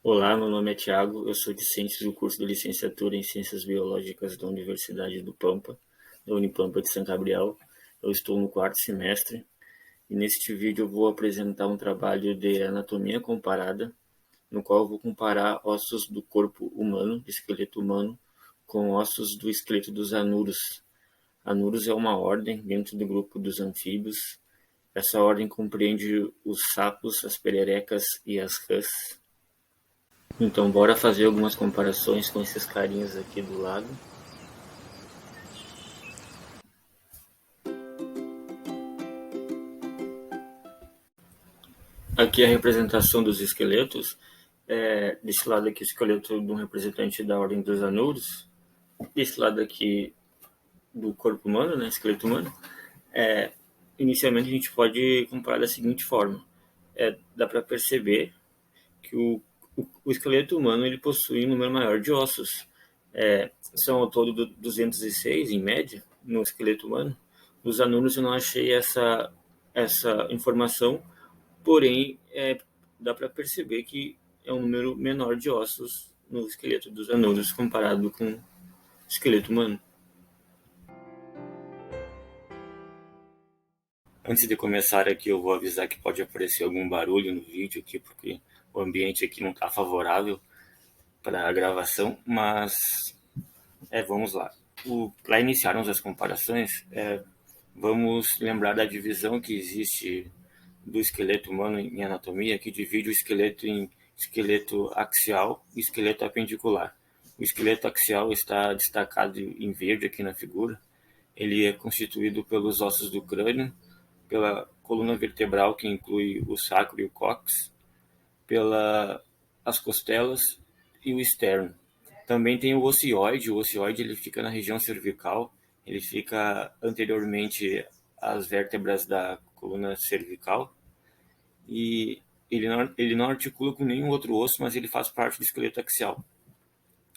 Olá, meu nome é Thiago, eu sou discente do curso de licenciatura em Ciências Biológicas da Universidade do Pampa, da Unipampa de São Gabriel. Eu estou no quarto semestre e neste vídeo eu vou apresentar um trabalho de anatomia comparada, no qual eu vou comparar ossos do corpo humano, do esqueleto humano, com ossos do esqueleto dos anuros. Anuros é uma ordem dentro do grupo dos anfíbios. Essa ordem compreende os sapos, as pererecas e as rãs. Então, bora fazer algumas comparações com esses carinhas aqui do lado. Aqui é a representação dos esqueletos. Desse lado aqui, o esqueleto de um representante da ordem dos anuros. Desse lado aqui, do corpo humano, né, esqueleto humano. Inicialmente, a gente pode comparar da seguinte forma. Dá para perceber que o esqueleto humano ele possui um número maior de ossos. São ao todo 206, em média, no esqueleto humano. Nos anuros eu não achei essa informação, porém dá para perceber que é um número menor de ossos no esqueleto dos anuros comparado com o esqueleto humano. Antes de começar aqui, eu vou avisar que pode aparecer algum barulho no vídeo aqui, porque o ambiente aqui não está favorável para a gravação, mas vamos lá. Para iniciarmos as comparações, vamos lembrar da divisão que existe do esqueleto humano em anatomia, que divide o esqueleto em esqueleto axial e esqueleto apendicular. O esqueleto axial está destacado em verde aqui na figura. Ele é constituído pelos ossos do crânio, pela coluna vertebral, que inclui o sacro e o cóccix, as costelas e o externo. Também tem o ocioide ele fica na região cervical, ele fica anteriormente às vértebras da coluna cervical e ele não articula com nenhum outro osso, mas ele faz parte do esqueleto axial.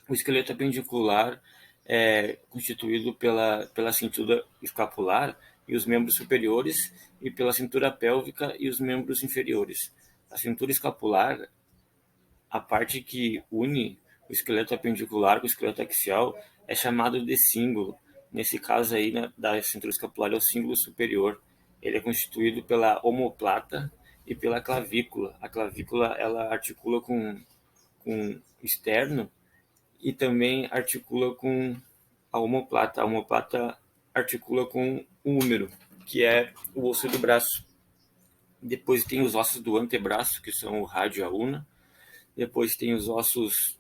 O esqueleto apendicular é constituído pela cintura escapular e os membros superiores e pela cintura pélvica e os membros inferiores. A cintura escapular, a parte que une o esqueleto apendicular com o esqueleto axial, é chamado de cíngulo. Nesse caso aí, da cintura escapular, é o cíngulo superior. Ele é constituído pela omoplata e pela clavícula. A clavícula ela articula com o externo e também articula com a omoplata. A omoplata articula com o húmero, que é o osso do braço. Depois tem os ossos do antebraço, que são o rádio e a una. Depois tem os ossos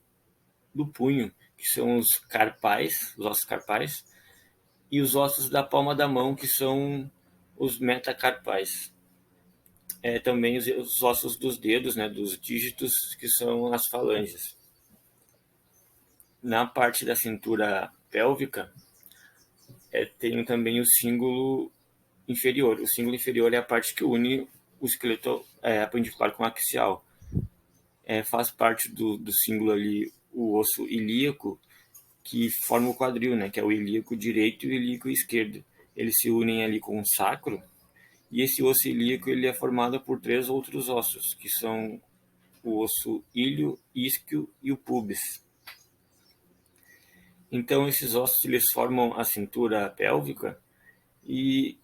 do punho, que são os carpais, os ossos carpais. E os ossos da palma da mão, que são os metacarpais. Também os ossos dos dedos, né, dos dígitos, que são as falanges. Na parte da cintura pélvica, tem também o cíngulo inferior. O cíngulo inferior é a parte que une o esqueleto apendicular com o axial. Faz parte do cíngulo ali o osso ilíaco, que forma o quadril, né, que é o ilíaco direito e o ilíaco esquerdo. Eles se unem ali com o sacro, e esse osso ilíaco ele é formado por 3 outros ossos, que são o osso ilho, isquio e o pubis. Então, esses ossos eles formam a cintura pélvica e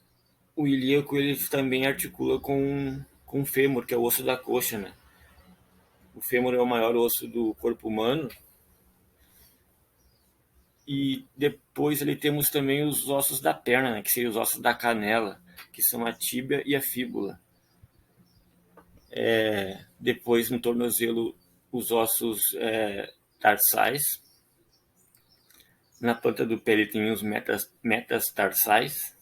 o ilíaco ele também articula com o fêmur, que é o osso da coxa, né? O fêmur é o maior osso do corpo humano. E depois ali temos também os ossos da perna, né? Que seriam os ossos da canela, que são a tíbia e a fíbula. Depois no tornozelo os ossos tarsais. Na planta do pé ele tem os metastarsais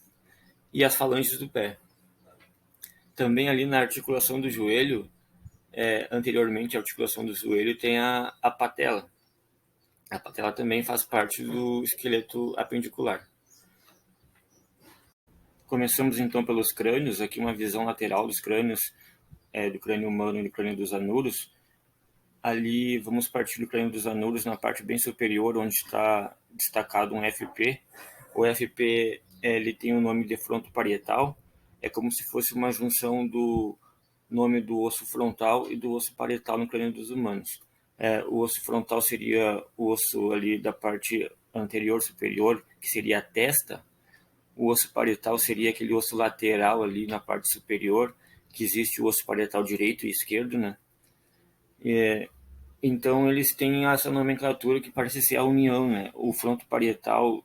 e as falanges do pé. Também ali na articulação do joelho, anteriormente à articulação do joelho, tem a patela. A patela também faz parte do esqueleto apendicular. Começamos então pelos crânios, aqui uma visão lateral dos crânios, do crânio humano e do crânio dos anuros. Ali vamos partir do crânio dos anuros na parte bem superior, onde está destacado um FP. O FP ele tem o nome de fronto parietal, é como se fosse uma junção do nome do osso frontal e do osso parietal no crânio dos humanos. O osso frontal seria o osso ali da parte anterior superior, que seria a testa. O osso parietal seria aquele osso lateral ali na parte superior, que existe o osso parietal direito e esquerdo, né? Então eles têm essa nomenclatura que parece ser a união, né? O fronto parietal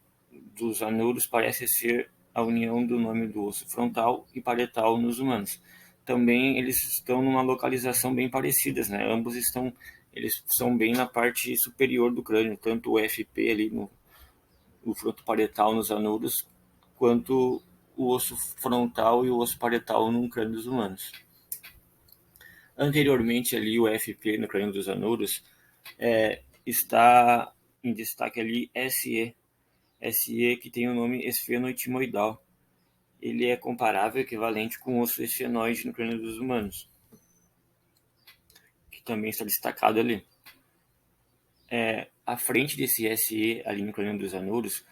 dos anuros parece ser a união do nome do osso frontal e parietal nos humanos. Também eles estão numa localização bem parecidas, né? Eles são bem na parte superior do crânio, tanto o FP ali no fronto parietal nos anuros, quanto o osso frontal e o osso parietal no crânio dos humanos. Anteriormente ali o FP no crânio dos anuros está em destaque ali SE que tem o nome esfenoitimoidal. Ele é comparável, equivalente com o osso esfenoide no crânio dos humanos, que também está destacado ali. À frente desse SE ali no crânio dos anuros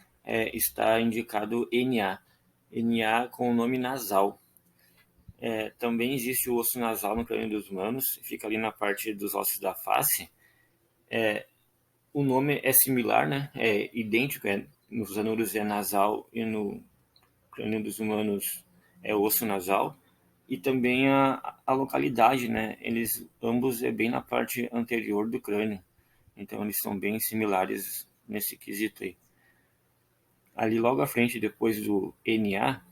está indicado NA com o nome nasal. Também existe o osso nasal no crânio dos humanos, fica ali na parte dos ossos da face. O nome é similar, né? É idêntico, nos anuros é nasal e no crânio dos humanos é osso nasal. E também a localidade, né? Eles ambos é bem na parte anterior do crânio. Então eles são bem similares nesse quesito aí. Ali logo à frente, depois do NA,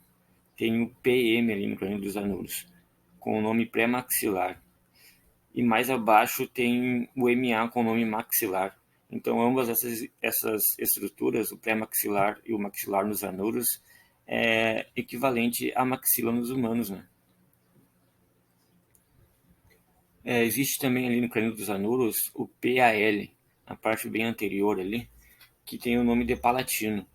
tem o PM ali no crânio dos anuros, com o nome pré-maxilar. E mais abaixo tem o MA com o nome maxilar. Então, ambas essas estruturas, o pré-maxilar e o maxilar nos anuros, é equivalente à maxila nos humanos, né? Existe também ali no crânio dos anuros o PAL, a parte bem anterior ali, que tem o nome de palatino.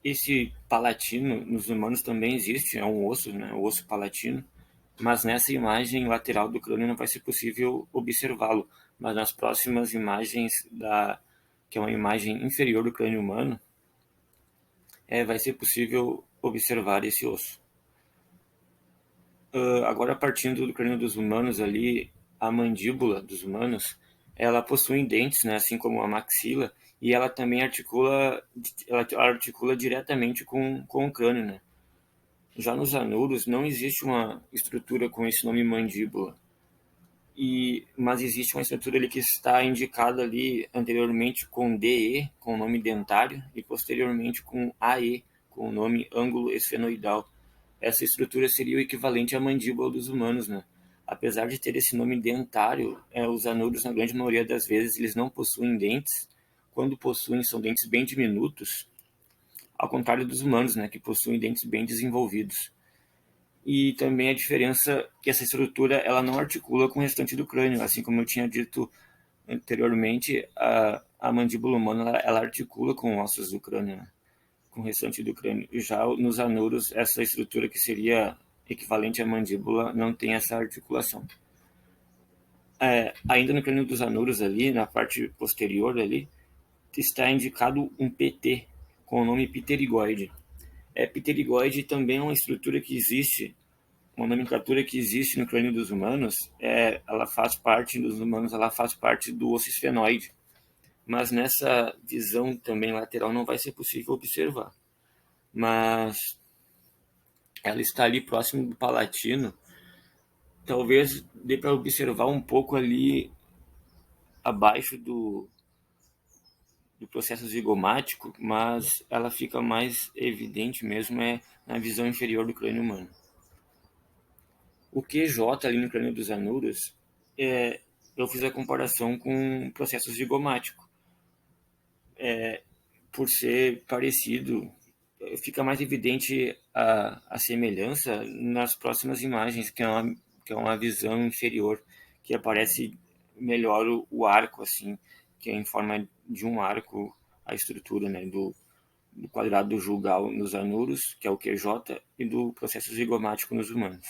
Esse palatino nos humanos também existe, é um osso, né? O osso palatino. Mas nessa imagem lateral do crânio não vai ser possível observá-lo. Mas nas próximas imagens, que é uma imagem inferior do crânio humano, vai ser possível observar esse osso. Agora, partindo do crânio dos humanos ali, a mandíbula dos humanos, ela possui dentes, né, assim como a maxila, e ela também articula diretamente com o crânio, né? Já nos anuros não existe uma estrutura com esse nome mandíbula. Mas existe uma estrutura ali que está indicada ali anteriormente com DE, com o nome dentário, e posteriormente com AE, com o nome ângulo esfenoidal. Essa estrutura seria o equivalente à mandíbula dos humanos, né? Apesar de ter esse nome dentário, os anuros, na grande maioria das vezes, eles não possuem dentes. Quando possuem, são dentes bem diminutos, ao contrário dos humanos, né, que possuem dentes bem desenvolvidos. E também a diferença que essa estrutura ela não articula com o restante do crânio, assim como eu tinha dito anteriormente, a mandíbula humana ela articula com ossos do crânio, né? Com o restante do crânio. E já nos anuros, essa estrutura que seria equivalente à mandíbula não tem essa articulação. Ainda no crânio dos anuros ali, na parte posterior ali, está indicado um PT, com o nome pterigoide. Pterigoide também é uma estrutura que existe, uma nomenclatura que existe no crânio dos humanos. Ela faz parte dos humanos, ela faz parte do osso esfenoide. Mas nessa visão também lateral não vai ser possível observar. Mas ela está ali próximo do palatino. Talvez dê para observar um pouco ali abaixo do processo zigomático, mas ela fica mais evidente mesmo na visão inferior do crânio humano. O QJ ali no crânio dos anuros, eu fiz a comparação com o processo zigomático. Por ser parecido, fica mais evidente a semelhança nas próximas imagens, que é uma visão inferior, que aparece melhor o arco, assim, que é em forma de um arco a estrutura, né, do quadrado jugal nos anuros, que é o QJ, e do processo zigomático nos humanos.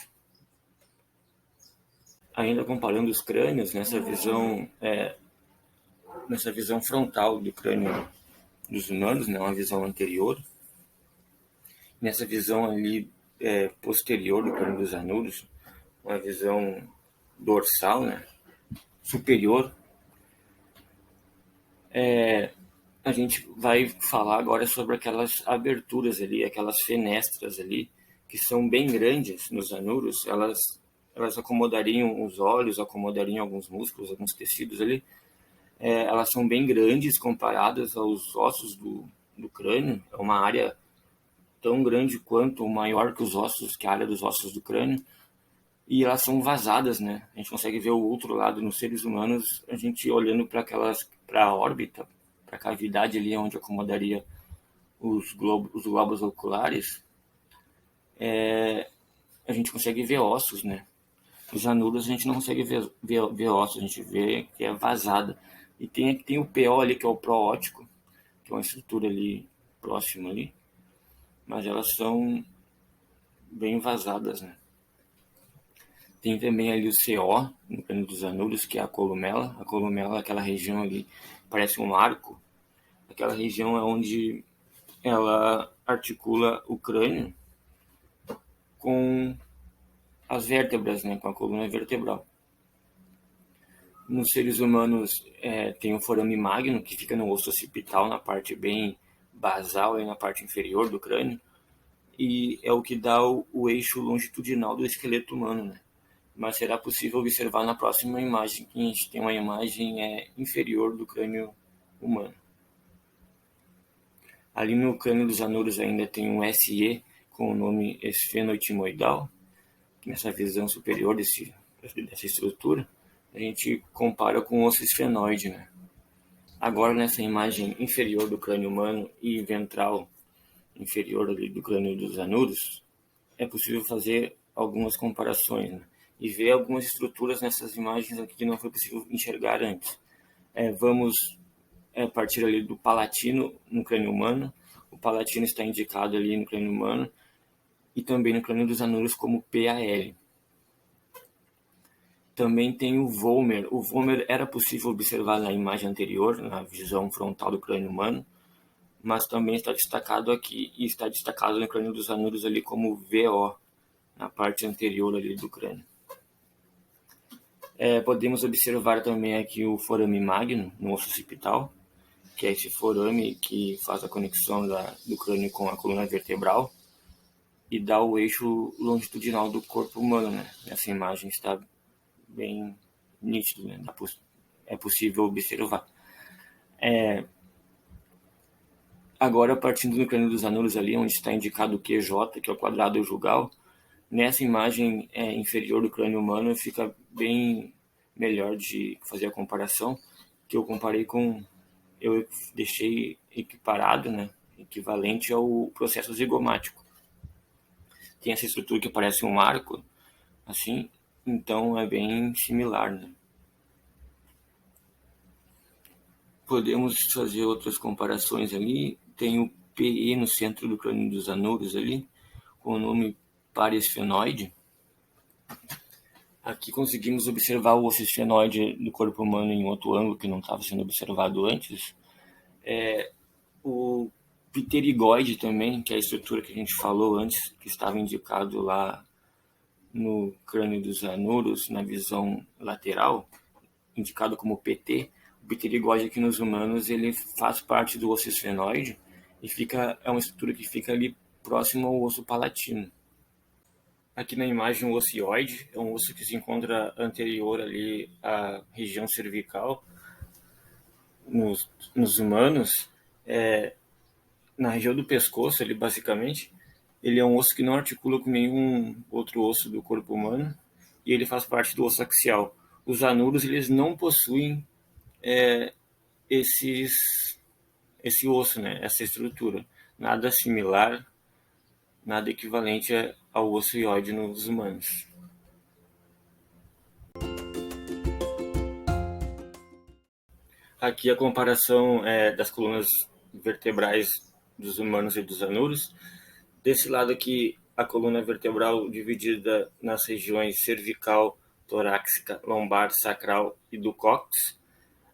Ainda comparando os crânios, nessa visão frontal do crânio dos humanos, né, uma visão anterior, nessa visão ali posterior do crânio dos anuros, uma visão dorsal, né, superior, A gente vai falar agora sobre aquelas aberturas ali, aquelas fenestras ali, que são bem grandes nos anuros. Elas acomodariam os olhos, acomodariam alguns músculos, alguns tecidos ali. Elas são bem grandes comparadas aos ossos do crânio. É uma área tão grande quanto, ou maior que os ossos, que a área dos ossos do crânio. E elas são vazadas, né? A gente consegue ver o outro lado nos seres humanos, a gente olhando para a órbita, para a cavidade ali onde acomodaria os globos oculares, a gente consegue ver ossos, né? Os anuros a gente não consegue ver ossos, a gente vê que é vazada. E tem o PO ali, que é o proótico, que é uma estrutura ali próxima ali, mas elas são bem vazadas, né? Tem também ali o CO, no crânio dos anuros, que é a columela. A columela é aquela região ali, parece um arco. Aquela região é onde ela articula o crânio com as vértebras, né, com a coluna vertebral. Nos seres humanos tem o forame magno, que fica no osso occipital, na parte bem basal, e na parte inferior do crânio, e é o que dá o eixo longitudinal do esqueleto humano, né? Mas será possível observar na próxima imagem, que a gente tem uma imagem inferior do crânio humano. Ali no crânio dos anuros ainda tem um SE com o nome esfenoitimoidal, nessa visão superior dessa estrutura, a gente compara com o osso esfenoide, né? Agora, nessa imagem inferior do crânio humano e ventral inferior ali do crânio dos anuros, é possível fazer algumas comparações, né? E ver algumas estruturas nessas imagens aqui que não foi possível enxergar antes. Vamos partir ali do palatino no crânio humano. O palatino está indicado ali no crânio humano e também no crânio dos anuros como PAL. Também tem o Vollmer. O Vollmer era possível observar na imagem anterior, na visão frontal do crânio humano, mas também está destacado aqui, e está destacado no crânio dos anuros ali como VO, na parte anterior ali do crânio. Podemos observar também aqui o forame magno no osso occipital, que é esse forame que faz a conexão do crânio com a coluna vertebral e dá o eixo longitudinal do corpo humano, né? Essa imagem está bem nítido, né? É possível observar. Agora, partindo do crânio dos anuros ali, onde está indicado o QJ, que é o quadrado jugal, nessa imagem inferior do crânio humano fica bem melhor de fazer a comparação, que eu deixei equiparado, né, equivalente ao processo zigomático. Tem essa estrutura que parece um arco, assim, então é bem similar, né? Podemos fazer outras comparações ali. Tem o PE no centro do crânio dos anuros ali, com o nome paresfenoide. Aqui conseguimos observar o osso esfenoide do corpo humano em outro ângulo que não estava sendo observado antes. O pterigoide também, que é a estrutura que a gente falou antes, que estava indicado lá no crânio dos anuros, na visão lateral, indicado como PT. O pterigoide aqui nos humanos, ele faz parte do osso esfenoide e é uma estrutura que fica ali próximo ao osso palatino. Aqui na imagem, o ocioide é um osso que se encontra anterior ali à região cervical nos humanos. Na região do pescoço, ele basicamente, ele é um osso que não articula com nenhum outro osso do corpo humano e ele faz parte do osso axial. Os anuros, eles não possuem esse osso, né? Essa estrutura. Nada similar, nada equivalente ao ocioide nos humanos. Aqui a comparação das colunas vertebrais dos humanos e dos anuros. Desse lado aqui, a coluna vertebral dividida nas regiões cervical, torácica, lombar, sacral e do cóccix.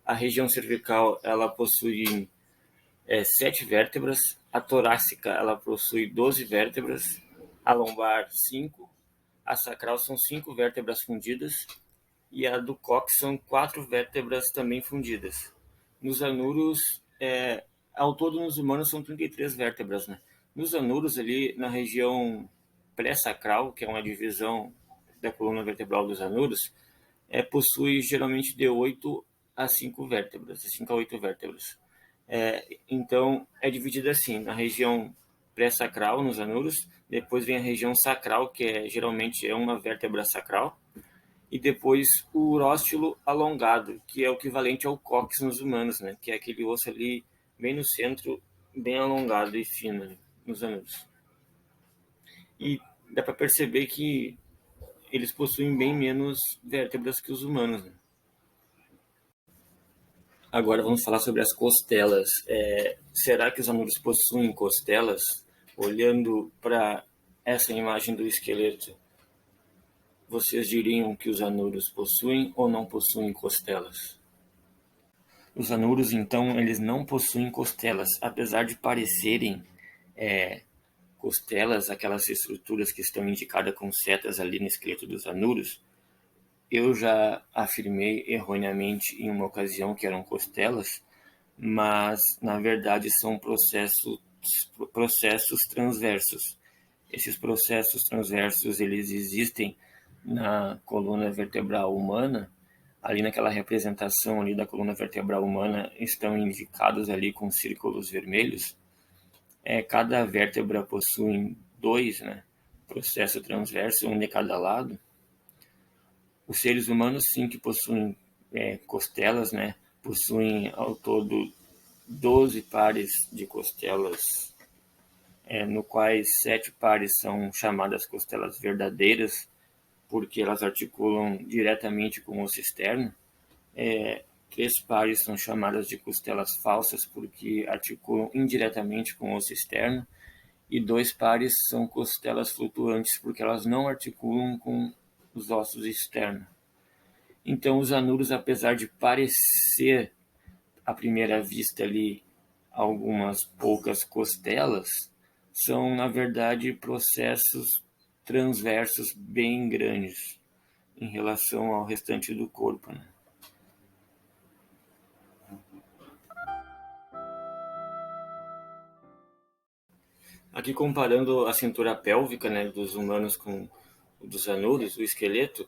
A região cervical ela possui 7 vértebras, a torácica ela possui 12 vértebras, a lombar 5, a sacral são 5 vértebras fundidas e a do cóccix são 4 vértebras também fundidas. Nos anuros, ao todo nos humanos são 33 vértebras, né? Nos anuros ali na região pré-sacral, que é uma divisão da coluna vertebral dos anuros, possui geralmente de 8 a 5 vértebras, de 5 a 8 vértebras. Então, é dividida assim, na região pré-sacral, nos anuros, depois vem a região sacral, que geralmente é uma vértebra sacral, e depois o uróstilo alongado, que é o equivalente ao cóccix nos humanos, né? Que é aquele osso ali bem no centro, bem alongado e fino, né? Nos anuros. E dá para perceber que eles possuem bem menos vértebras que os humanos, né? Agora vamos falar sobre as costelas. Será que os anuros possuem costelas? Olhando para essa imagem do esqueleto, vocês diriam que os anuros possuem ou não possuem costelas? Os anuros, então, eles não possuem costelas, apesar de parecerem costelas, aquelas estruturas que estão indicadas com setas ali no esqueleto dos anuros. Eu já afirmei erroneamente em uma ocasião que eram costelas, mas na verdade são processos transversos. Esses processos transversos eles existem na coluna vertebral humana. Ali naquela representação ali da coluna vertebral humana estão indicados ali com círculos vermelhos. Cada vértebra possui dois, né, processo transverso, um de cada lado. Os seres humanos sim que possuem costelas, né, possuem ao todo 12 pares de costelas, no quais 7 pares são chamadas costelas verdadeiras, porque elas articulam diretamente com o osso externo. 3 pares são chamadas de costelas falsas, porque articulam indiretamente com o osso externo, e 2 pares são costelas flutuantes, porque elas não articulam com os ossos externos. Então, os anuros, apesar de parecer à primeira vista ali algumas poucas costelas, são na verdade processos transversos bem grandes em relação ao restante do corpo, né? Aqui comparando a cintura pélvica, né, dos humanos com dos anuros, o esqueleto,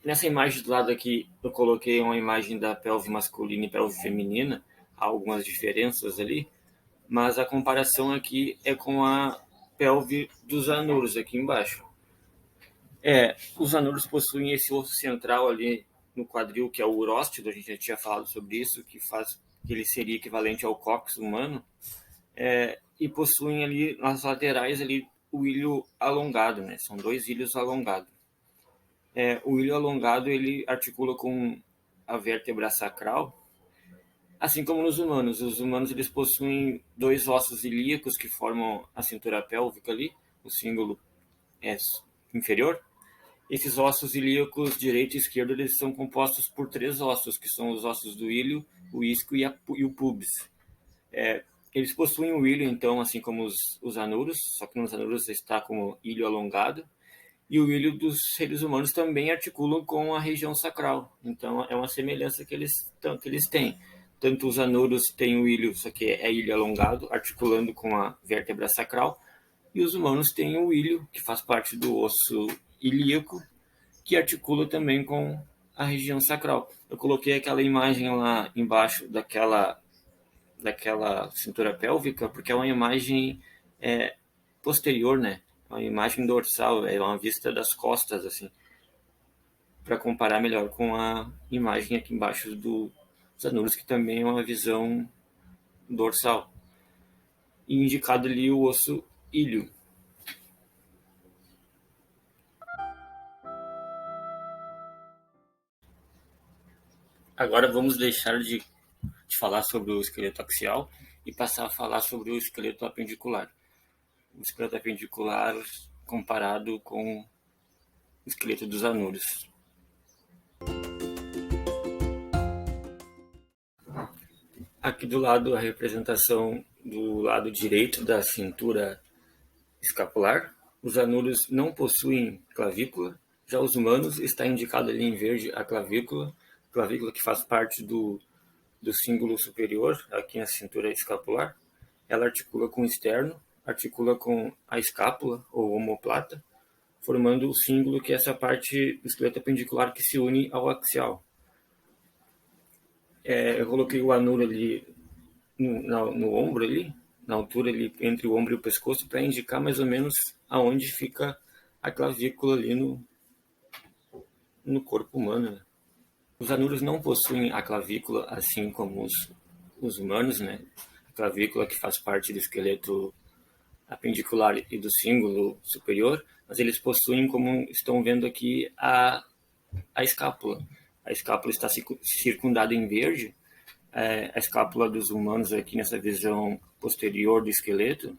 nessa imagem do lado aqui eu coloquei uma imagem da pelve masculina e pelve feminina, há algumas diferenças ali, mas a comparação aqui é com a pelve dos anuros aqui embaixo. Os anuros possuem esse osso central ali no quadril, que é o uróstilo, a gente já tinha falado sobre isso, que ele seria equivalente ao cóccix humano, e possuem ali nas laterais ali o ilho alongado, né? São 2 ilhos alongados. O ilho alongado ele articula com a vértebra sacral, assim como nos humanos. Os humanos eles possuem 2 ossos ilíacos que formam a cintura pélvica ali, o símbolo inferior. Esses ossos ilíacos direito e esquerdo eles são compostos por 3 ossos, que são os ossos do ilho, o isco e o pubis. Eles possuem o ilho, então, assim como os anuros, só que nos anuros está como ilho alongado, e o ilho dos seres humanos também articulam com a região sacral. Então, é uma semelhança que eles têm. Tanto os anuros têm o ilho, só que é ilho alongado, articulando com a vértebra sacral, e os humanos têm o ilho, que faz parte do osso ilíaco, que articula também com a região sacral. Eu coloquei aquela imagem lá embaixo daquela cintura pélvica, porque é uma imagem posterior, né? Uma imagem dorsal, é uma vista das costas, assim, para comparar melhor com a imagem aqui embaixo dos anuros, que também é uma visão dorsal. E indicado ali o osso ilho. Agora vamos deixar de falar sobre o esqueleto axial e passar a falar sobre o esqueleto apendicular. O esqueleto apendicular comparado com o esqueleto dos anuros. Aqui do lado a representação do lado direito da cintura escapular. Os anuros não possuem clavícula, já os humanos está indicado ali em verde a clavícula que faz parte do do cíngulo superior, aqui na cintura escapular. Ela articula com o externo, articula com a escápula ou omoplata, formando o cíngulo, que é essa parte do esqueleto apendicular que se une ao axial. Eu coloquei o anuro ali no ombro, ali, na altura ali entre o ombro e o pescoço, para indicar mais ou menos aonde fica a clavícula ali no corpo humano, né? Os anuros não possuem a clavícula assim como os humanos, né? A clavícula que faz parte do esqueleto apendicular e do cíngulo superior, mas eles possuem, como estão vendo aqui, a escápula. A escápula está circundada em verde. A escápula dos humanos aqui nessa visão posterior do esqueleto,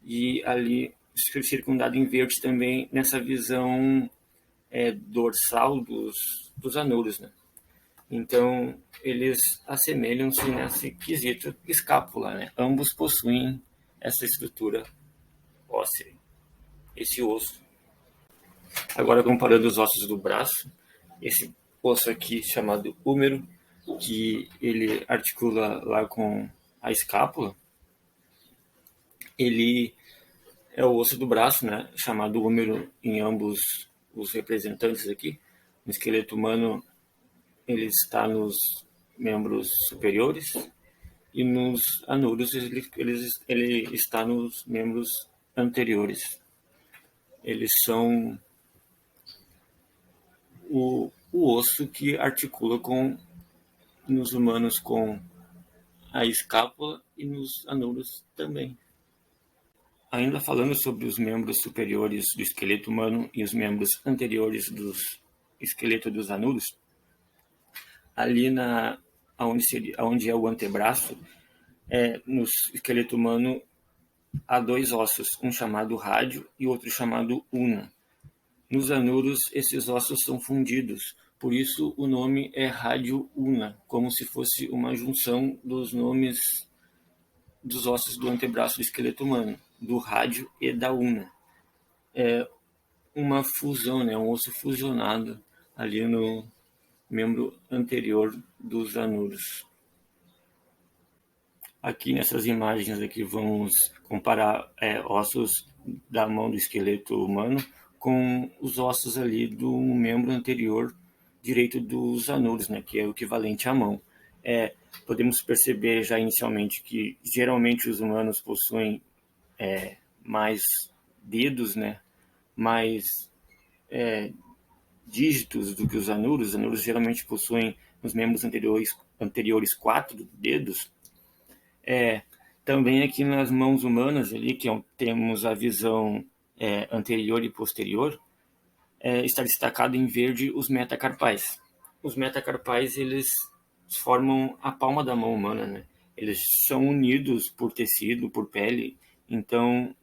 e ali circundada em verde também nessa visão dorsal dos anuros, né? Então, eles assemelham-se nesse quesito escápula, né? Ambos possuem essa estrutura óssea, esse osso. Agora, comparando os ossos do braço, esse osso aqui chamado húmero, que ele articula lá com a escápula, ele é o osso do braço, né? Chamado húmero em ambos os representantes aqui. No esqueleto humano, ele está nos membros superiores, e nos anuros ele está nos membros anteriores. Eles são o osso que articula nos humanos com a escápula e nos anuros também. Ainda falando sobre os membros superiores do esqueleto humano e os membros anteriores do esqueleto dos anuros, ali onde é o antebraço, no esqueleto humano há dois ossos, um chamado rádio e outro chamado una. Nos anuros, esses ossos são fundidos, por isso o nome é rádio-una, como se fosse uma junção dos nomes dos ossos do antebraço do esqueleto humano, do rádio e da una. É uma fusão, né? Um osso fusionado ali no membro anterior dos anuros. Aqui nessas imagens aqui vamos comparar ossos da mão do esqueleto humano com os ossos ali do membro anterior direito dos anuros, né, que é o equivalente à mão. Podemos perceber já inicialmente que geralmente os humanos possuem mais dedos, né, mais dígitos do que os anuros. Os anuros geralmente possuem nos membros anteriores 4 dedos. Também aqui nas mãos humanas, ali, que temos a visão anterior e posterior, está destacado em verde os metacarpais. Os metacarpais, eles formam a palma da mão humana, né? Eles são unidos por tecido, por pele. Então,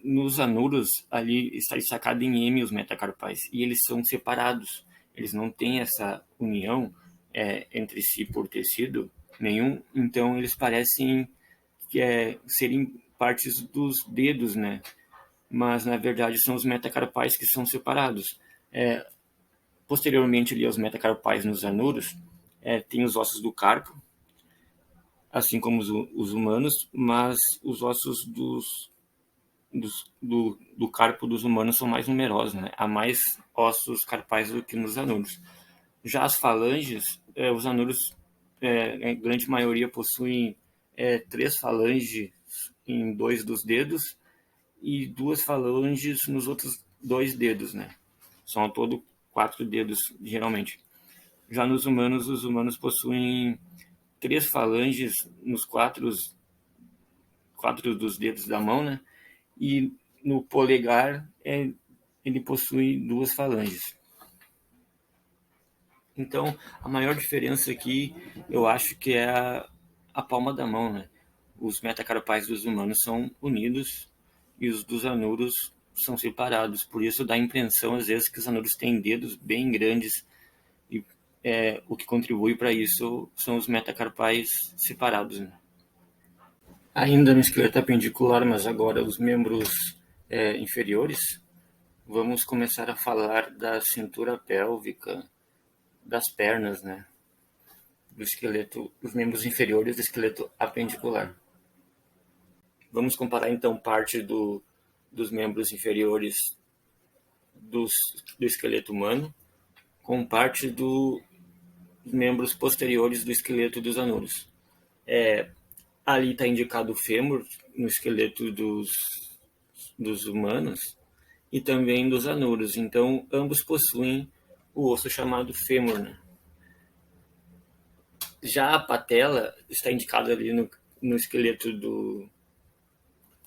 nos anuros, ali está destacado em M os metacarpais, e eles são separados. Eles não têm essa união entre si por tecido nenhum, então eles parecem serem partes dos dedos, né? Mas na verdade são os metacarpais que são separados. Posteriormente ali aos metacarpais nos anuros, tem os ossos do carpo, assim como os humanos, mas os ossos do carpo dos humanos são mais numerosos, né? Há mais ossos carpais do que nos anuros. Já as falanges, os anuros, a grande maioria possuem 3 falanges em 2 dos dedos e 2 falanges nos outros 2 dedos, né? São ao todo 4 dedos, geralmente. Já nos humanos, os humanos possuem 3 falanges nos 4 dos dedos da mão, né? E no polegar, ele possui 2 falanges. Então, a maior diferença aqui, eu acho que é a palma da mão, né? Os metacarpais dos humanos são unidos e os dos anuros são separados. Por isso dá a impressão, às vezes, que os anuros têm dedos bem grandes, e o que contribui para isso são os metacarpais separados, né? Ainda no esqueleto apendicular, mas agora os membros inferiores, vamos começar a falar da cintura pélvica, das pernas, né? do esqueleto, dos membros inferiores do esqueleto apendicular. Vamos comparar então parte dos membros inferiores do esqueleto humano com parte dos membros posteriores do esqueleto dos anuros. Ali está indicado o fêmur no esqueleto dos humanos e também dos anuros. Então, ambos possuem o osso chamado fêmur, né? Já a patela está indicada ali no esqueleto do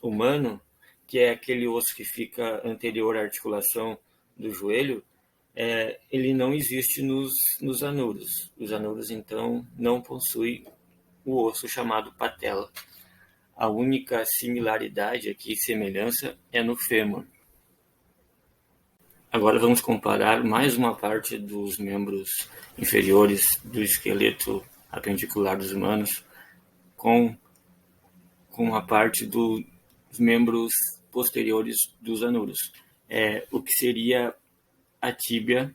humano, que é aquele osso que fica anterior à articulação do joelho. Ele não existe nos anuros. Os anuros, então, não possuem o osso chamado patela. A única similaridade aqui, semelhança, é no fêmur. Agora vamos comparar mais uma parte dos membros inferiores do esqueleto apendicular dos humanos com a parte dos membros posteriores dos anuros. O que seria a tíbia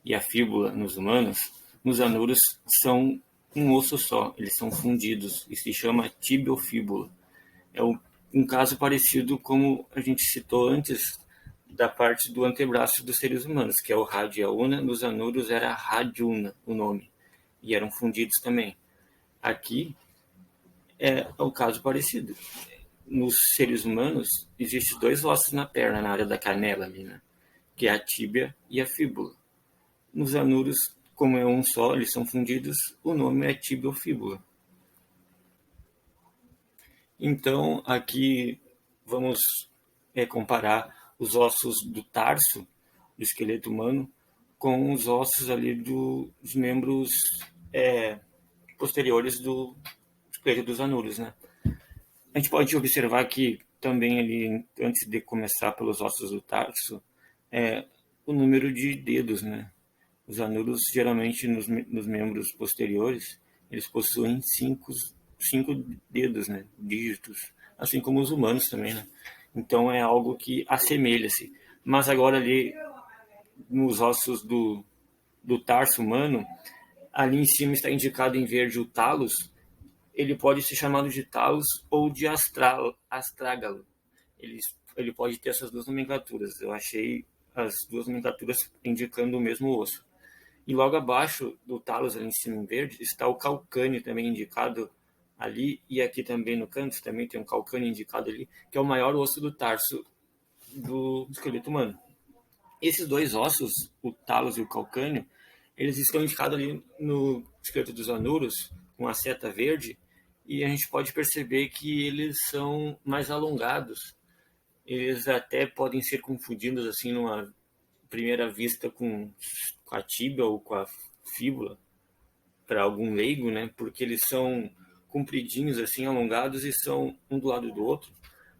e a fíbula nos humanos, nos anuros são um osso só, eles são fundidos e se chama tibiofíbula. É um caso parecido como a gente citou antes da parte do antebraço dos seres humanos, que é o radiaúna, nos anuros era radiuna o nome, e eram fundidos também. Aqui é um caso parecido. Nos seres humanos, existem dois ossos na perna, na área da canela ali, né? Que é a tíbia e a fíbula. Nos anuros, como é um só, eles são fundidos, o nome é tibiofíbula. Então, aqui vamos comparar os ossos do tarso, do esqueleto humano, com os ossos ali dos membros posteriores do esqueleto dos anuros, né? A gente pode observar que também ali, antes de começar pelos ossos do tarso, o número de dedos, né? Os anuros, geralmente, nos membros posteriores, eles possuem cinco dedos, né? Dígitos, assim como os humanos também, né? Então, é algo que assemelha-se. Mas agora ali, nos ossos do tarso humano, ali em cima está indicado em verde o talos. Ele pode ser chamado de talos ou de astrágalo. Ele pode ter essas duas nomenclaturas. Eu achei as duas nomenclaturas indicando o mesmo osso. E logo abaixo do talos, ali em cima em verde, está o calcâneo também indicado ali, e aqui também no canto também tem um calcâneo indicado ali, que é o maior osso do tarso do esqueleto humano. Esses dois ossos, o talos e o calcâneo, eles estão indicados ali no esqueleto dos anuros, com a seta verde, e a gente pode perceber que eles são mais alongados. Eles até podem ser confundidos assim numa primeira vista com a tíbia ou com a fíbula, para algum leigo, né? Porque eles são compridinhos, assim, alongados e são um do lado do outro,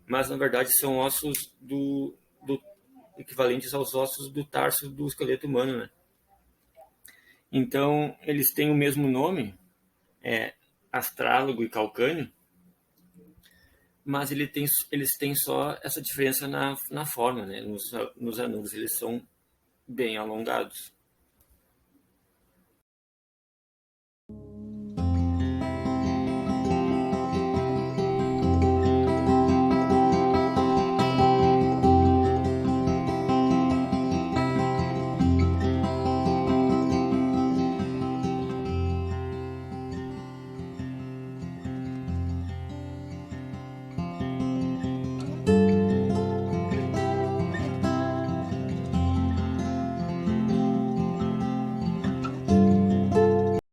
mas na verdade são ossos do equivalentes aos ossos do tarso do esqueleto humano, né? Então, eles têm o mesmo nome, astrálago e calcâneo, mas eles têm só essa diferença na forma, né? Nos anuros eles são bem alongados.